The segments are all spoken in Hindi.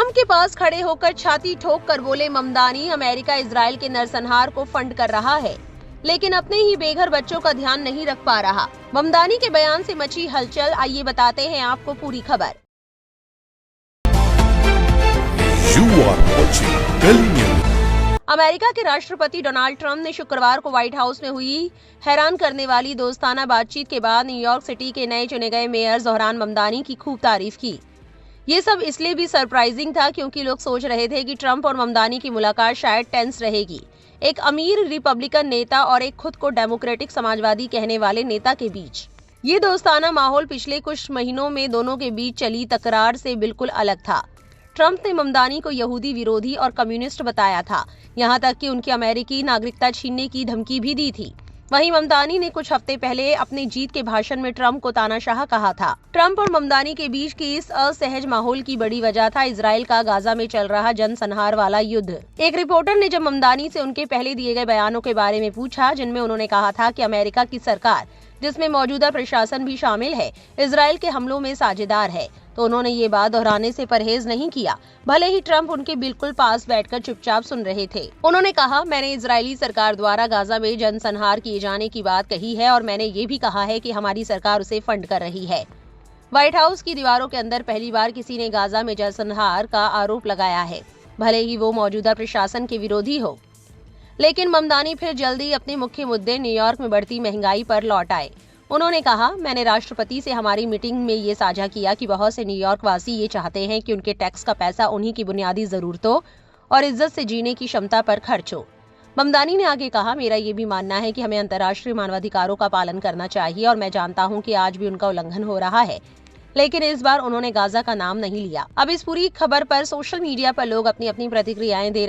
ट्रंप के पास खड़े होकर छाती ठोक कर बोले ममदानी, अमेरिका इजराइल के नरसंहार को फंड कर रहा है लेकिन अपने ही बेघर बच्चों का ध्यान नहीं रख पा रहा। ममदानी के बयान से मची हलचल, आइए बताते हैं आपको पूरी खबर। अमेरिका के राष्ट्रपति डोनाल्ड ट्रंप ने शुक्रवार को व्हाइट हाउस में हुई हैरान करने वाली दोस्ताना बातचीत के बाद न्यूयॉर्क सिटी के नए चुने गए मेयर ज़ोहरान ममदानी की खूब तारीफ की। ये सब इसलिए भी सरप्राइजिंग था क्योंकि लोग सोच रहे थे कि ट्रंप और ममदानी की मुलाकात शायद टेंस रहेगी, एक अमीर रिपब्लिकन नेता और एक खुद को डेमोक्रेटिक समाजवादी कहने वाले नेता के बीच। ये दोस्ताना माहौल पिछले कुछ महीनों में दोनों के बीच चली तकरार से बिल्कुल अलग था। ट्रंप ने ममदानी को यहूदी विरोधी और कम्युनिस्ट बताया था, यहाँ तक कि उनकी अमेरिकी नागरिकता छीनने की धमकी भी दी थी। वहीं ममदानी ने कुछ हफ्ते पहले अपने जीत के भाषण में ट्रंप को तानाशाह कहा था। ट्रंप और ममदानी के बीच की इस असहज माहौल की बड़ी वजह था इजराइल का गाजा में चल रहा जनसंहार वाला युद्ध। एक रिपोर्टर ने जब ममदानी से उनके पहले दिए गए बयानों के बारे में पूछा, जिनमें उन्होंने कहा था कि अमेरिका की सरकार, जिसमें मौजूदा प्रशासन भी शामिल है, इजराइल के हमलों में साझेदार है, तो उन्होंने ये बात दोहराने से परहेज नहीं किया, भले ही ट्रंप उनके बिल्कुल पास बैठकर चुपचाप सुन रहे थे। उन्होंने कहा, मैंने इजरायली सरकार द्वारा गाजा में जनसंहार किए जाने की बात कही है और मैंने ये भी कहा है कि हमारी सरकार उसे फंड कर रही है। व्हाइट हाउस की दीवारों के अंदर पहली बार किसी ने गाजा में जनसंहार का आरोप लगाया है, भले ही वो मौजूदा प्रशासन के विरोधी हो। लेकिन ममदानी फिर जल्दी अपने मुख्य मुद्दे न्यूयॉर्क में बढ़ती महंगाई पर लौट आए। उन्होंने कहा, मैंने राष्ट्रपति से हमारी मीटिंग में ये साझा किया कि बहुत से न्यूयॉर्क वासी ये चाहते हैं कि उनके टैक्स का पैसा उन्हीं की बुनियादी जरूरतों और इज्जत से जीने की क्षमता पर खर्च हो। ममदानी ने आगे कहा, मेरा ये भी मानना है कि हमें अंतर्राष्ट्रीय मानवाधिकारों का पालन करना चाहिए और मैं जानता हूँ कि आज भी उनका उल्लंघन हो रहा है, लेकिन इस बार उन्होंने गाजा का नाम नहीं लिया। अब इस पूरी खबर पर सोशल मीडिया पर लोग अपनी अपनी प्रतिक्रियाएं दे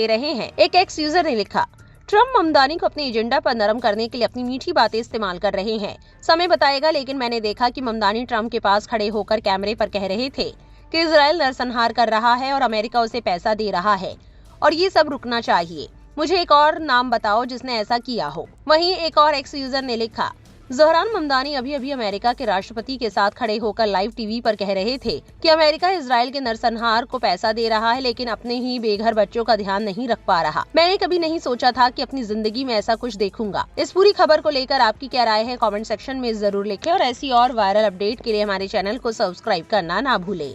रहे हैं। एक एक्स यूजर ने लिखा, ट्रंप ममदानी को अपने एजेंडा पर नरम करने के लिए अपनी मीठी बातें इस्तेमाल कर रहे हैं, समय बताएगा, लेकिन मैंने देखा कि ममदानी ट्रंप के पास खड़े होकर कैमरे पर कह रहे थे कि इजराइल नरसंहार कर रहा है और अमेरिका उसे पैसा दे रहा है और ये सब रुकना चाहिए। मुझे एक और नाम बताओ जिसने ऐसा किया हो। वहीं एक और एक्स यूजर ने लिखा, ज़ोहरान ममदानी अभी अभी अमेरिका के राष्ट्रपति के साथ खड़े होकर लाइव टीवी पर कह रहे थे कि अमेरिका इजराइल के नरसंहार को पैसा दे रहा है लेकिन अपने ही बेघर बच्चों का ध्यान नहीं रख पा रहा। मैंने कभी नहीं सोचा था कि अपनी जिंदगी में ऐसा कुछ देखूंगा। इस पूरी खबर को लेकर आपकी क्या राय है, कमेंट सेक्शन में जरूर लिखें और ऐसी और वायरल अपडेट के लिए हमारे चैनल को सब्सक्राइब करना ना भूलें।